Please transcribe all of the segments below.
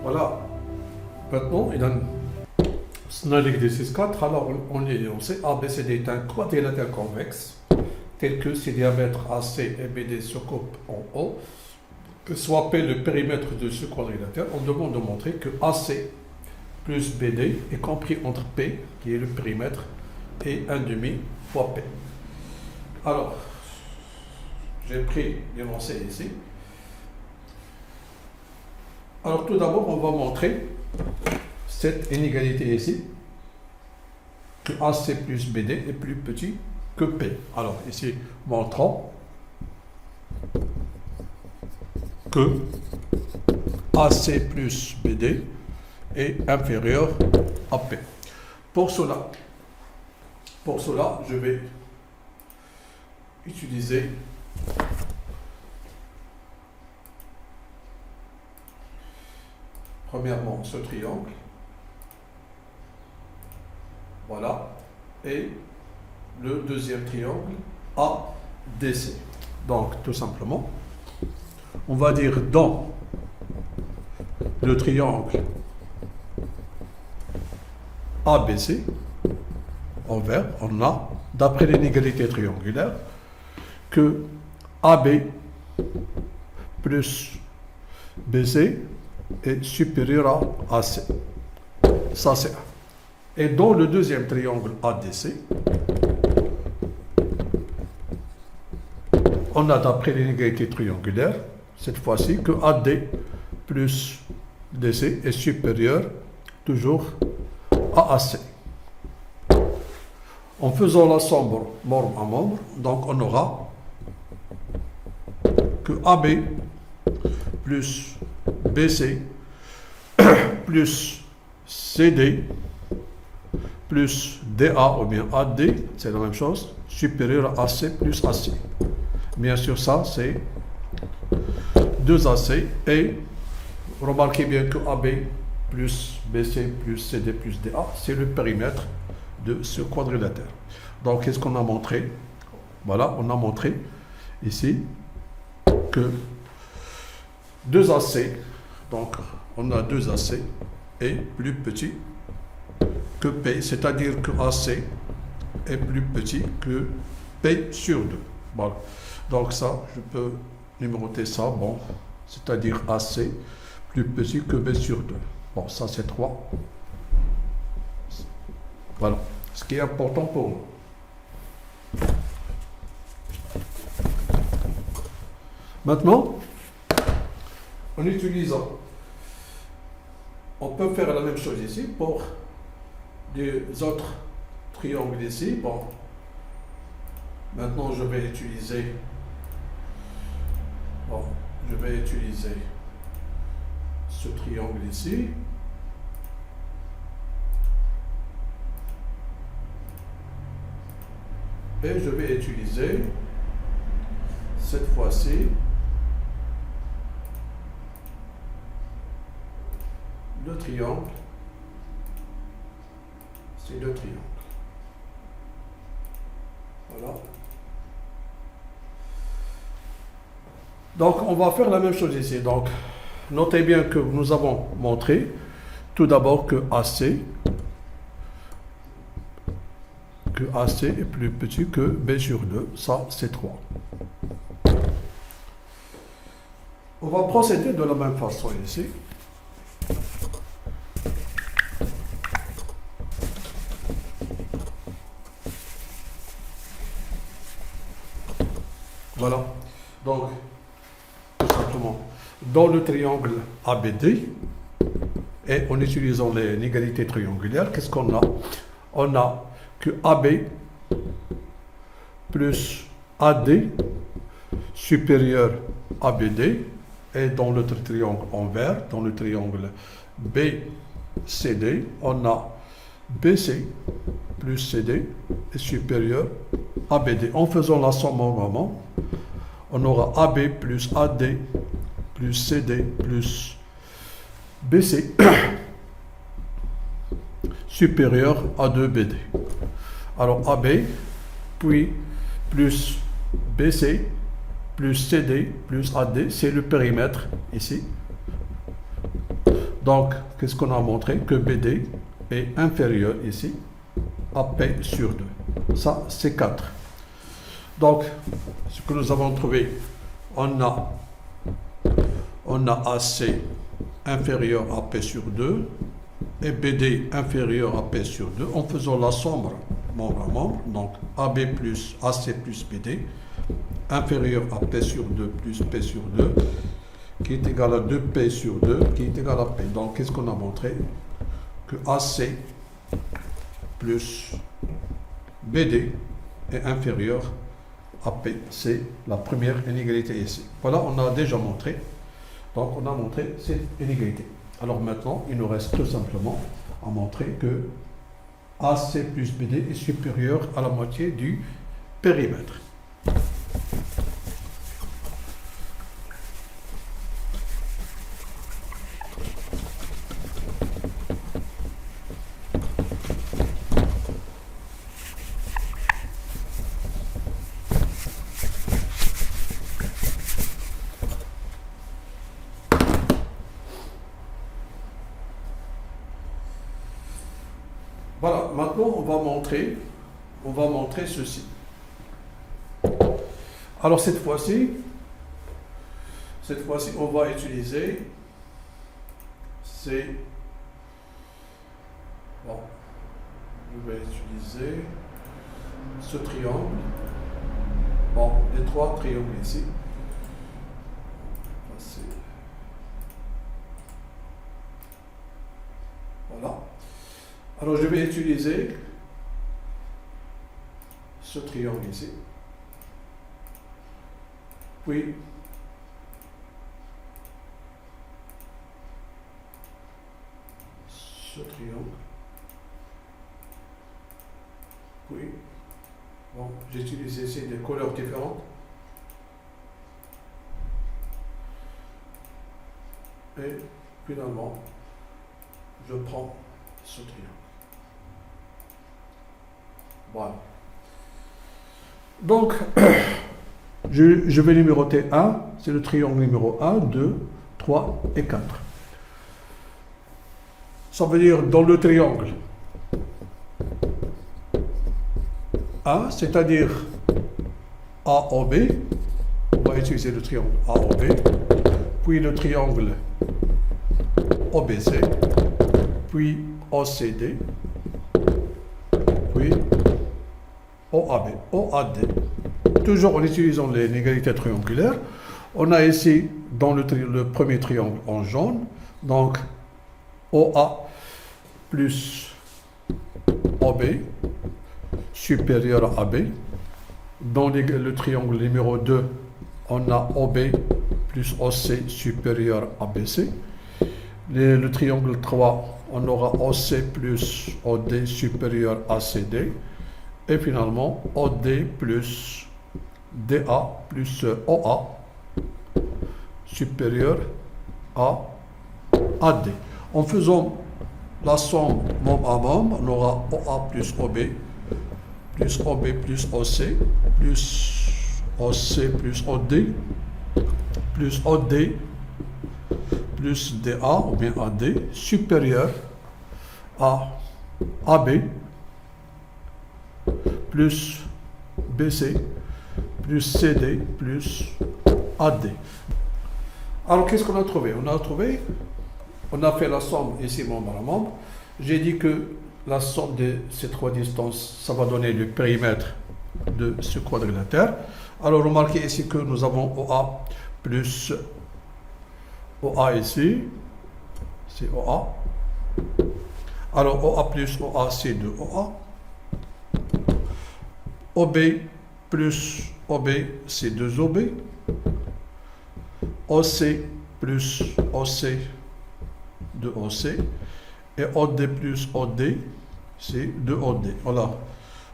Voilà. Maintenant, on a l'exercice 4. Alors, on sait ABCD est un quadrilatère convexe, tel que ses diamètres AC et BD se coupent en haut, que soit P le périmètre de ce quadrilatère. On demande de montrer que AC plus BD est compris entre P, qui est le périmètre, et 1 demi fois P. Alors, j'ai pris l'énoncé ici. Alors tout d'abord, on va montrer cette inégalité ici, que AC plus BD est plus petit que P. Alors ici, montrons que AC plus BD est inférieur à P. Pour cela, je vais utiliser premièrement ce triangle, voilà, et le deuxième triangle ADC. Donc tout simplement, on va dire dans le triangle ABC, en vert, on a, d'après l'inégalité triangulaire, que AB plus BC est supérieur à AC. Ça, c'est 1. Et dans le deuxième triangle ADC, on a, d'après l'inégalité triangulaire, cette fois-ci, que AD plus DC est supérieur toujours à AC. En faisant la somme membre à membre, donc on aura que AB plus BC plus CD plus DA ou bien AD, c'est la même chose, supérieur à AC plus AC. Bien sûr, ça c'est 2AC et remarquez bien que AB plus BC plus CD plus DA, c'est le périmètre de ce quadrilatère. Donc, qu'est-ce qu'on a montré? Voilà, on a montré ici que 2AC, donc on a 2AC est plus petit que P, c'est-à-dire que AC est plus petit que P sur 2. Voilà. Donc ça, je peux numéroter ça, bon, c'est-à-dire AC plus petit que B sur 2. Bon, ça c'est 3. Voilà, ce qui est important pour nous. Maintenant, en utilisant, on peut faire la même chose ici pour des autres triangles ici. Bon, maintenant je vais utiliser, ce triangle ici. Et je vais utiliser cette fois-ci le triangle. C'est le triangle. Voilà. Donc on va faire la même chose ici. Donc notez bien que nous avons montré tout d'abord que AC est plus petit que B sur 2, ça c'est 3. On va procéder de la même façon ici. Voilà, donc tout simplement dans le triangle ABD et en utilisant l'inégalité triangulaire, qu'est-ce qu'on a? On a que AB plus AD supérieur à BD, et dans l'autre triangle en vert, dans le triangle BCD, on a BC plus CD est supérieur à BD. En faisant la somme en moment, on aura AB plus AD plus CD plus BC supérieur à 2BD. Alors AB, puis plus BC, plus CD, plus AD, c'est le périmètre ici. Donc, qu'est-ce qu'on a montré? Que BD est inférieur ici à P sur 2. Ça, c'est 4. Donc, ce que nous avons trouvé, on a AC inférieur à P sur 2 et BD inférieur à P sur 2 en faisant la somme membre à membre. Donc, AB plus AC plus BD inférieur à P sur 2 plus P sur 2 qui est égal à 2P sur 2 qui est égal à P. Donc, qu'est-ce qu'on a montré? Que AC plus BD est inférieur à P. C'est la première inégalité ici. Voilà, on a déjà montré. Donc, on a montré cette inégalité. Alors maintenant, il nous reste tout simplement à montrer que AC plus BD est supérieur à la moitié du périmètre. Voilà, maintenant on va montrer ceci. Alors cette fois-ci, on va utiliser je vais utiliser ce triangle. Bon, les trois triangles ici. Voilà. Alors je vais utiliser ce triangle ici, puis ce triangle, puis bon, j'utilise ici des couleurs différentes et finalement je prends ce triangle. Voilà. Donc, je vais numéroter 1, c'est le triangle numéro 1, 2, 3 et 4. Ça veut dire dans le triangle 1, c'est-à-dire AOB, on va utiliser le triangle AOB, puis le triangle OBC, puis OCD, puis OAD. Toujours en utilisant les inégalités triangulaires. On a ici dans le premier triangle en jaune, donc OA plus OB supérieur à AB. Dans le triangle numéro 2, on a OB plus OC supérieur à BC. Le triangle 3, on aura OC plus OD supérieur à CD. Et finalement, OD plus DA plus OA supérieur à AD. En faisant la somme membre à membre, on aura OA plus OB plus OB plus OC plus OC plus OD plus OD plus DA ou bien AD supérieur à AB plus BC plus CD plus AD. Alors qu'est-ce qu'on a trouvé? On a fait la somme ici membre à membre. J'ai dit que la somme de ces trois distances, ça va donner le périmètre de ce quadrilatère. Alors remarquez ici que nous avons OA plus OA ici, c'est OA. Alors OA plus OA, c'est 2OA. OB plus OB, c'est 2OB. OC plus OC, 2OC. Et OD plus OD, c'est 2OD. Voilà.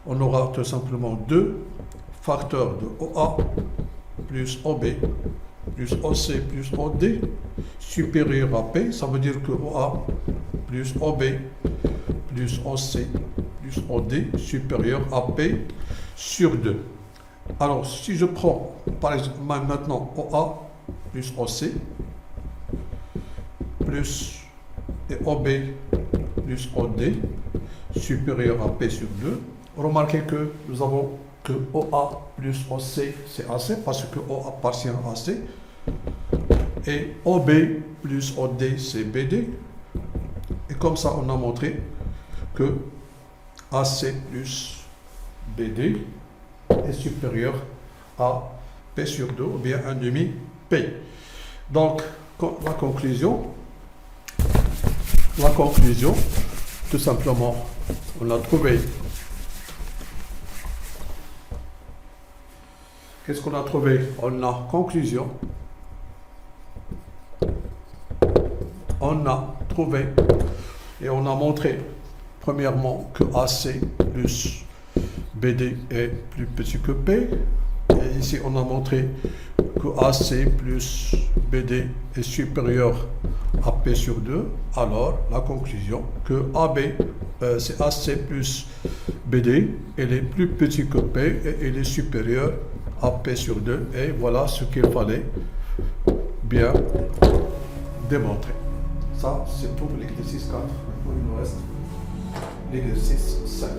On aura tout simplement deux facteurs de OA plus OB plus OC plus OD supérieur à P. Ça veut dire que OA plus OB plus OC plus OD supérieur à P sur 2. Alors, si je prends, par exemple, maintenant OA plus OC plus et OB plus OD supérieur à P sur 2. Remarquez que nous avons que OA plus OC, c'est AC, parce que OA appartient à AC. Et OB plus OD, c'est BD. Et comme ça, on a montré que AC plus BD est supérieur à P sur 2, ou bien 1 demi P. Donc, la conclusion, tout simplement, on a trouvé. Qu'est-ce qu'on a trouvé? On a conclusion. On a trouvé et on a montré premièrement que AC plus BD est plus petit que P. Et ici on a montré que AC plus BD est supérieur à P sur 2. Alors la conclusion que c'est AC plus BD, elle est plus petit que P et elle est supérieure à P sur 2. Et voilà ce qu'il fallait bien démontrer. Ça, c'est pour l'exercice 4. Maintenant, il nous reste l'exercice 5.